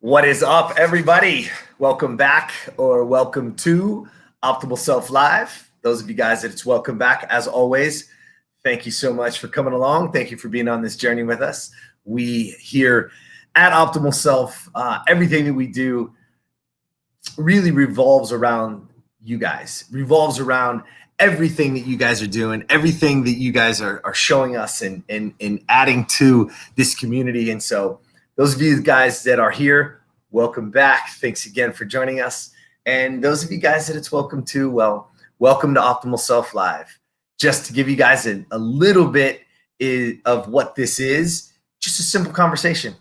What is up, everybody? Welcome back, or welcome to Optimal Self Live. Those of you guys that it's welcome back, as always, thank you so much for coming along. Thank you for being on this journey with us. We here at Optimal Self, everything that we do really revolves around you guys, revolves around everything that you guys are doing, everything that you guys are showing us and adding to this community. And so those of you guys that are here, welcome back. Thanks again for joining us. And those of you guys that it's welcome to, well, welcome to Optimal Self Live. Just to give you guys a little bit of what this is, just a simple conversation,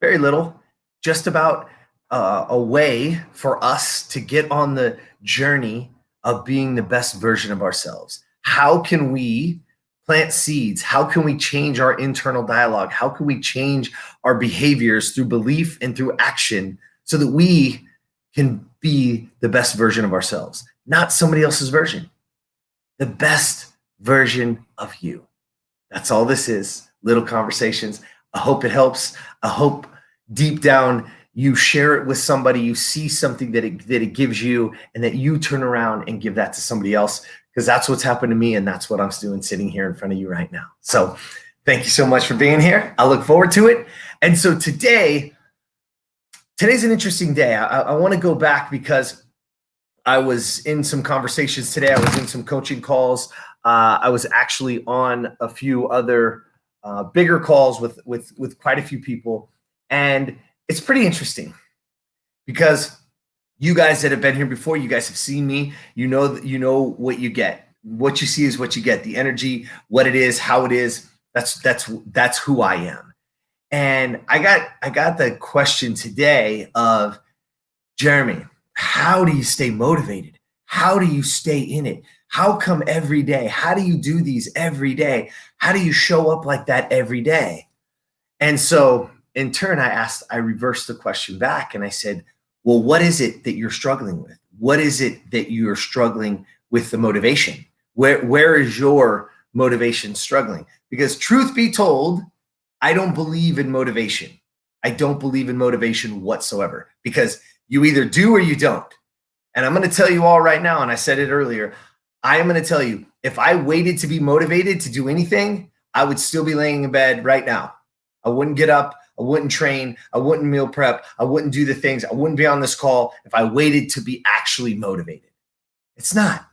very little, just about a way for us to get on the journey of being the best version of ourselves. How can we plant seeds? How can we change our internal dialogue? How can we change our behaviors through belief and through action so that we can be the best version of ourselves, not somebody else's version, the best version of you. That's all this is, little conversations. I hope it helps. I hope deep down you share it with somebody, you see something that it gives you, and that you turn around and give that to somebody else, because that's what's happened to me, and that's what I'm doing sitting here in front of you right now. So thank you so much for being here. I look forward to it. And so today's an interesting day. I want to go back because I was in some conversations today. I was in some coaching calls. I was actually on a few other bigger calls with quite a few people. And it's pretty interesting because you guys that have been here before, you guys have seen me, you know what you get. What you see is what you get. The energy, what it is, how it is, that's who I am. And I got the question today of, Jeremy, how do you stay motivated? How do you stay in it? How come every day? How do you do these every day? How do you show up like that every day? And so in turn, I reversed the question back and I said, well, what is it that you're struggling with? What is it that you're struggling with the motivation? Where is your motivation struggling? Because truth be told, I don't believe in motivation. I don't believe in motivation whatsoever, because you either do or you don't. And I'm going to tell you all right now, and I said it earlier, I am going to tell you, if I waited to be motivated to do anything, I would still be laying in bed right now. I wouldn't get up. I wouldn't train. I wouldn't meal prep. I wouldn't do the things. I wouldn't be on this call if I waited to be actually motivated. It's not.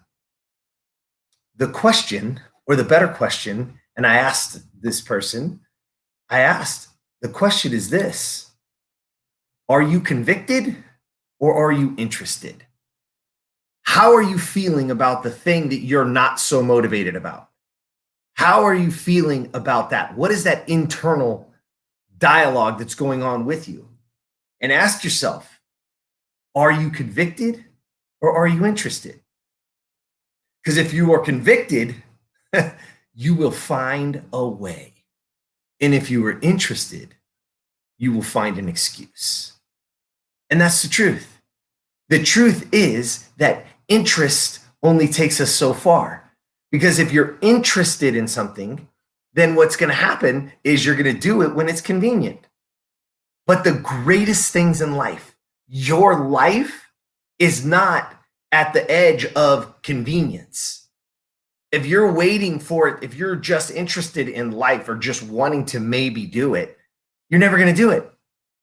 The question, or the better question, and I asked this person, the question is this: are you convicted or are you interested? How are you feeling about the thing that you're not so motivated about? How are you feeling about that? What is that internal dialogue that's going on with you? And ask yourself, are you convicted or are you interested? Because if you are convicted, you will find a way. And if you are interested, you will find an excuse. And that's the truth. The truth is that interest only takes us so far. Because if you're interested in something, then what's going to happen is you're going to do it when it's convenient. But the greatest things in life, your life is not at the edge of convenience. If you're waiting for it, if you're just interested in life or just wanting to maybe do it, you're never going to do it.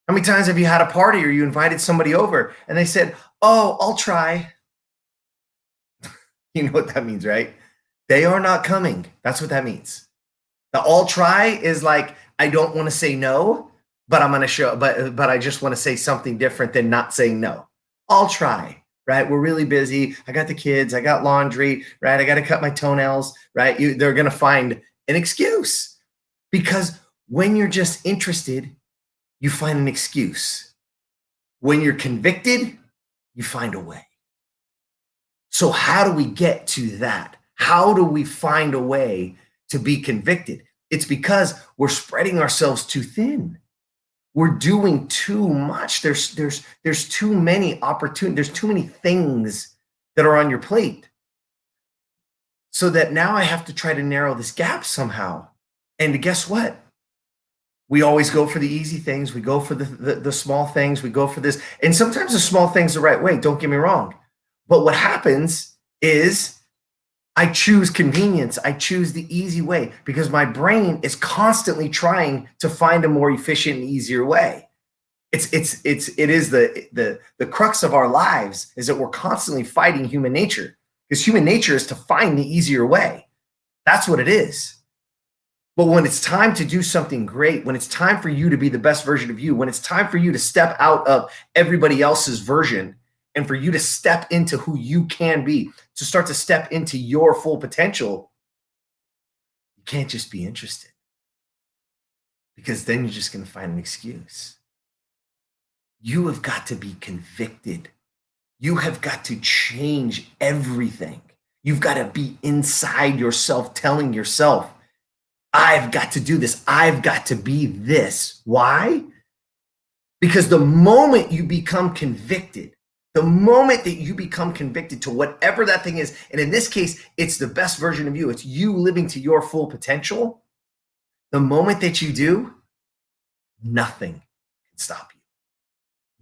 How many times have you had a party or you invited somebody over and they said, oh, I'll try? You know what that means, right? They are not coming. That's what that means. The I'll try is like, I don't want to say no, but I'm going to show, but I just want to say something different than not saying no. I'll try, right? We're really busy. I got the kids. I got laundry, right? I got to cut my toenails, right? They're going to find an excuse, because when you're just interested, you find an excuse. When you're convicted, you find a way. So how do we get to that? How do we find a way to be convicted? It's because we're spreading ourselves too thin. We're doing too much. There's too many opportunities. There's too many things that are on your plate. So that now I have to try to narrow this gap somehow. And guess what? We always go for the easy things. We go for the small things. We go for this. And sometimes the small things the right way, don't get me wrong. But what happens is I choose convenience. I choose the easy way because my brain is constantly trying to find a more efficient and easier way. It is the crux of our lives is that we're constantly fighting human nature because human nature is to find the easier way. That's what it is. But when it's time to do something great, when it's time for you to be the best version of you, when it's time for you to step out of everybody else's version and for you to step into who you can be, to start to step into your full potential, you can't just be interested because then you're just going to find an excuse. You have got to be convicted. You have got to change everything. You've got to be inside yourself, telling yourself, I've got to do this. I've got to be this. Why? Because the moment you become convicted, the moment that you become convicted to whatever that thing is, and in this case, it's the best version of you, it's you living to your full potential, the moment that you do, nothing can stop you.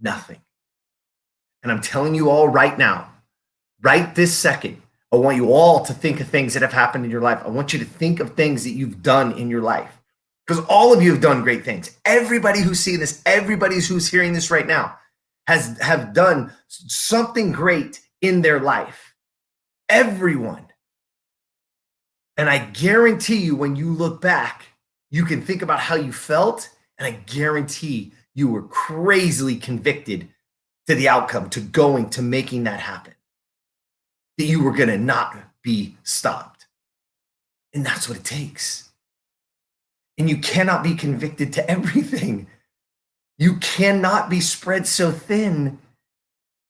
Nothing. And I'm telling you all right now, right this second, I want you all to think of things that have happened in your life. I want you to think of things that you've done in your life because all of you have done great things. Everybody who's seeing this, everybody who's hearing this right now have done something great in their life. Everyone. And I guarantee you when you look back, you can think about how you felt, and I guarantee you were crazily convicted to the outcome, to making that happen. That you were going to not be stopped. And that's what it takes. And you cannot be convicted to everything. You cannot be spread so thin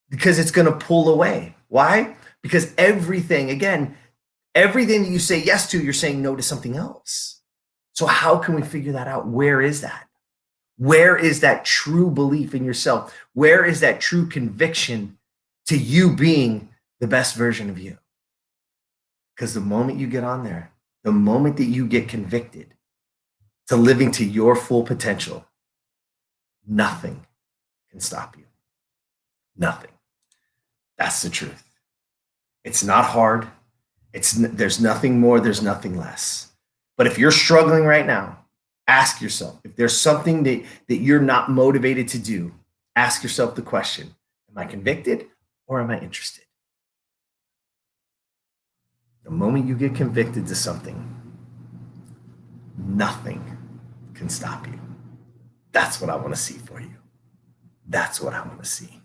because it's going to pull away. Why? Because everything that you say yes to, you're saying no to something else. So how can we figure that out? Where is that? Where is that true belief in yourself? Where is that true conviction to you being the best version of you? Because the moment you get on there, the moment that you get convicted to living to your full potential, nothing can stop you. Nothing. That's the truth. It's not hard. There's nothing more, there's nothing less. But if you're struggling right now, ask yourself, if there's something that you're not motivated to do, ask yourself the question, am I convicted or am I interested? The moment you get convicted to something, nothing can stop you. That's what I want to see for you. That's what I want to see.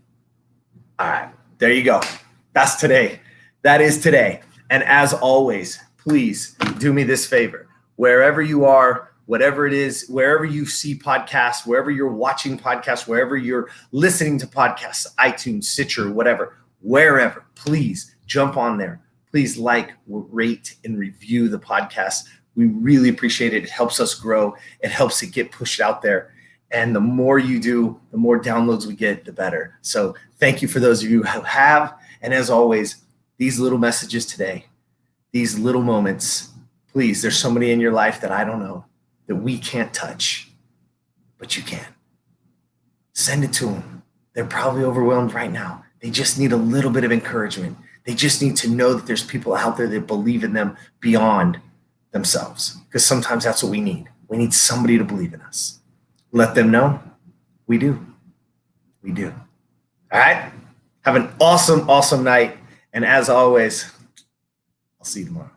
All right, there you go. That's today. That is today. And as always, please do me this favor. Wherever you are, whatever it is, wherever you see podcasts, wherever you're watching podcasts, wherever you're listening to podcasts, iTunes, Stitcher, whatever, wherever, please jump on there. Please like, rate, and review the podcast. We really appreciate it. It helps us grow. It helps it get pushed out there. And the more you do, the more downloads we get, the better. So thank you for those of you who have. And as always, these little messages today, these little moments, please, there's somebody in your life that I don't know, that we can't touch, but you can. Send it to them. They're probably overwhelmed right now. They just need a little bit of encouragement. They just need to know that there's people out there that believe in them beyond themselves, because sometimes that's what we need. We need somebody to believe in us. Let them know we do. We do. All right. Have an awesome, awesome night. And as always, I'll see you tomorrow.